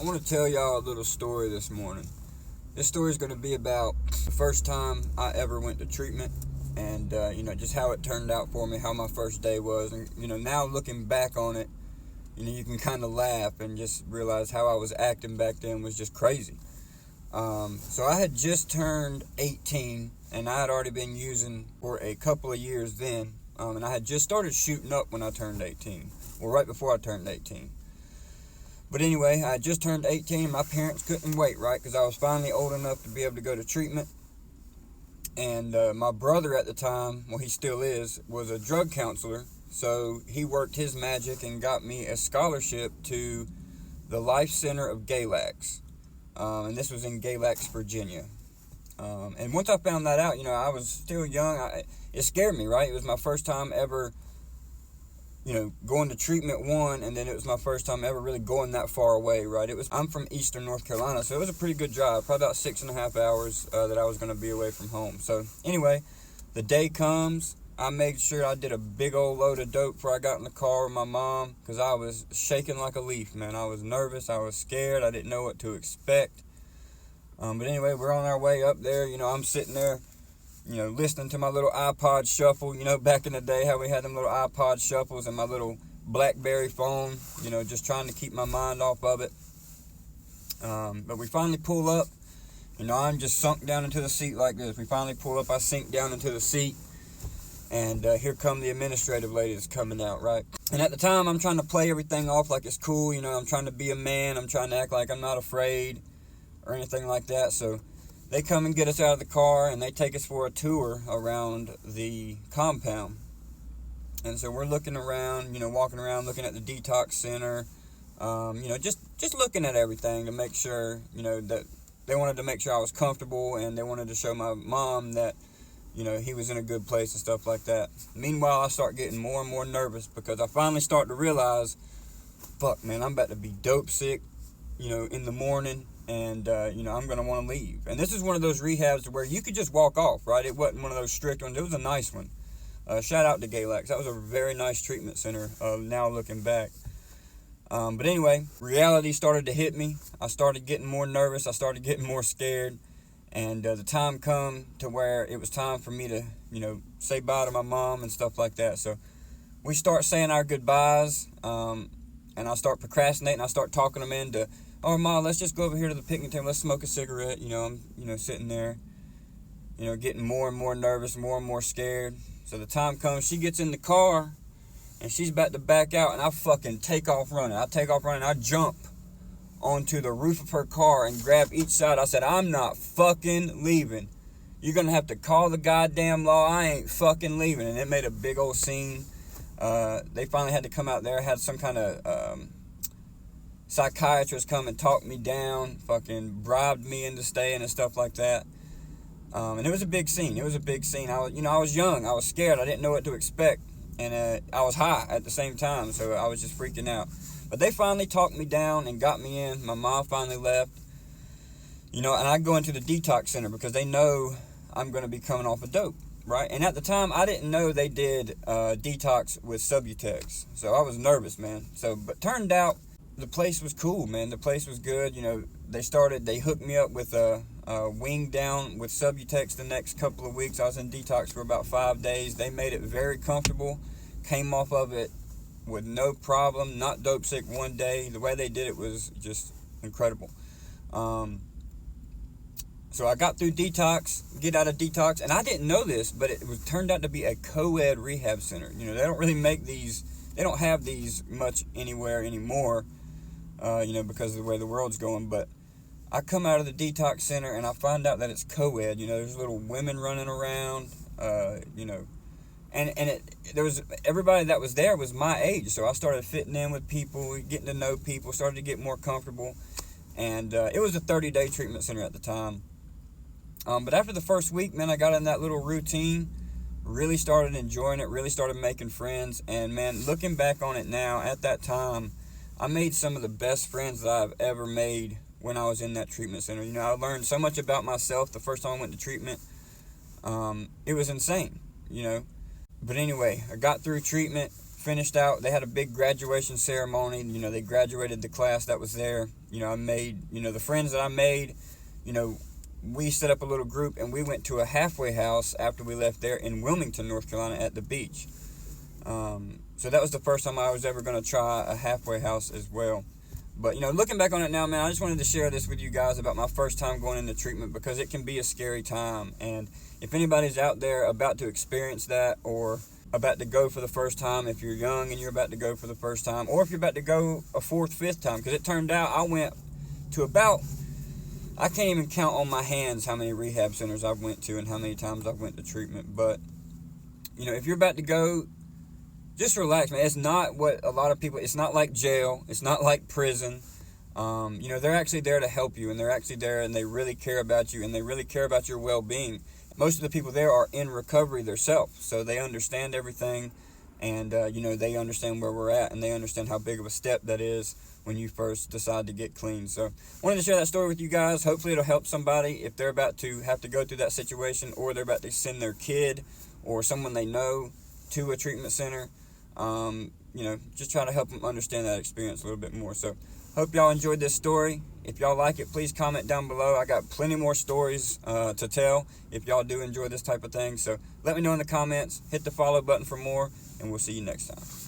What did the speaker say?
I want to tell y'all a little story this morning. This story is going to be about the first time I ever went to treatment and, just how it turned out for me, how my first day was. And, now looking back on it, you can kind of laugh and just realize how I was acting back then was just crazy. So I had just turned 18 and I had already been using for a couple of years then. And I had just started shooting up when I turned 18. Well, right before I turned 18. But anyway, I just turned 18. My parents couldn't wait, right? Because I was finally old enough to be able to go to treatment. And my brother at the time, well, he still is, was a drug counselor. So he worked his magic and got me a scholarship to the Life Center of Galax. And this was in Galax, Virginia. And once I found that out, I was still young. It scared me, right? It was my first time ever going to treatment one, and then it was my first time ever really going that far away, right? I'm from eastern North Carolina, so it was a pretty good drive, probably about 6.5 hours that I was going to be away from home. So anyway, the day comes. I made sure I did a big old load of dope before I got in the car with my mom, because I was shaking like a leaf, man. I was nervous, I was scared, I didn't know what to expect. But anyway, we're on our way up there. I'm sitting there, listening to my little iPod shuffle, back in the day, how we had them little iPod shuffles and my little BlackBerry phone, just trying to keep my mind off of it. But we finally pull up, I'm just sunk down into the seat like this. We finally pull up, I sink down into the seat, and here come the administrative lady that's coming out, right? And at the time, I'm trying to play everything off like it's cool, I'm trying to be a man, I'm trying to act like I'm not afraid or anything like that. So they come and get us out of the car, and they take us for a tour around the compound. And so we're looking around, walking around, looking at the detox center, just looking at everything to make sure, that they wanted to make sure I was comfortable, and they wanted to show my mom that, he was in a good place and stuff like that. Meanwhile, I start getting more and more nervous because I finally start to realize, fuck, man, I'm about to be dope sick, in the morning. And, I'm going to want to leave. And this is one of those rehabs where you could just walk off, right? It wasn't one of those strict ones. It was a nice one. Shout out to Galax. That was a very nice treatment center, now looking back. But anyway, reality started to hit me. I started getting more nervous. I started getting more scared. And the time come to where it was time for me to, say bye to my mom and stuff like that. So we start saying our goodbyes. And I start procrastinating. I start talking them into, oh, Ma, let's just go over here to the picnic table. Let's smoke a cigarette. I'm, sitting there, getting more and more nervous, more and more scared. So the time comes, she gets in the car, and she's about to back out, and I fucking take off running. I jump onto the roof of her car and grab each side. I said, I'm not fucking leaving. You're going to have to call the goddamn law. I ain't fucking leaving. And it made a big old scene. They finally had to come out there, had some kind of psychiatrist come and talk me down, fucking bribed me into staying and stuff like that. And it was a big scene. I was young, I was scared, I didn't know what to expect, and I was high at the same time, so I was just freaking out. But they finally talked me down and got me in. My mom finally left, and I go into the detox center because they know I'm going to be coming off of dope, right? And at the time, I didn't know they did detox with Subutex, so I was nervous, man. But turned out, the place was cool, man. The place was good. They hooked me up with a wing down with Subutex the next couple of weeks. I was in detox for about 5 days. They made it very comfortable. Came off of it with no problem. Not dope sick one day. The way they did it was just incredible. So I got through detox, get out of detox, and I didn't know this, but it turned out to be a co-ed rehab center. They don't really make these. They don't have these much anywhere anymore. Because of the way the world's going. But I come out of the detox center and I find out that it's co-ed. There's little women running around, and there was everybody that was there was my age. So I started fitting in with people, getting to know people, started to get more comfortable. And it was a 30-day treatment center at the time. But after the first week, man, I got in that little routine, really started enjoying it, really started making friends. And man, looking back on it now, at that time, I made some of the best friends that I've ever made when I was in that treatment center. I learned so much about myself the first time I went to treatment. It was insane, But anyway, I got through treatment, finished out. They had a big graduation ceremony. You know, they graduated the class that was there. You know, I made, you know, the friends that I made, you know, we set up a little group and we went to a halfway house after we left there in Wilmington, North Carolina at the beach. So that was the first time I was ever going to try a halfway house as well. But, you know, looking back on it now, man, I just wanted to share this with you guys about my first time going into treatment, because it can be a scary time. And if anybody's out there about to experience that, or about to go for the first time, if you're young and you're about to go for the first time, or if you're about to go a fourth, fifth time, because it turned out I went to about, I can't even count on my hands how many rehab centers I've went to and how many times I've went to treatment. But, you know, if you're about to go, just relax, man. It's not what a lot of people, it's not like jail. It's not like prison. You know, they're actually there to help you, and they're actually there, and they really care about you, and they really care about your well-being. Most of the people there are in recovery themselves, so they understand everything, and, you know, they understand where we're at, and they understand how big of a step that is when you first decide to get clean. So I wanted to share that story with you guys. Hopefully it'll help somebody if they're about to have to go through that situation, or they're about to send their kid or someone they know to a treatment center. You know, just try to help them understand that experience a little bit more. So hope y'all enjoyed this story. If y'all like it, please comment down below. I got plenty more stories to tell if y'all do enjoy this type of thing. So let me know in the comments. Hit the follow button for more, and we'll see you next time.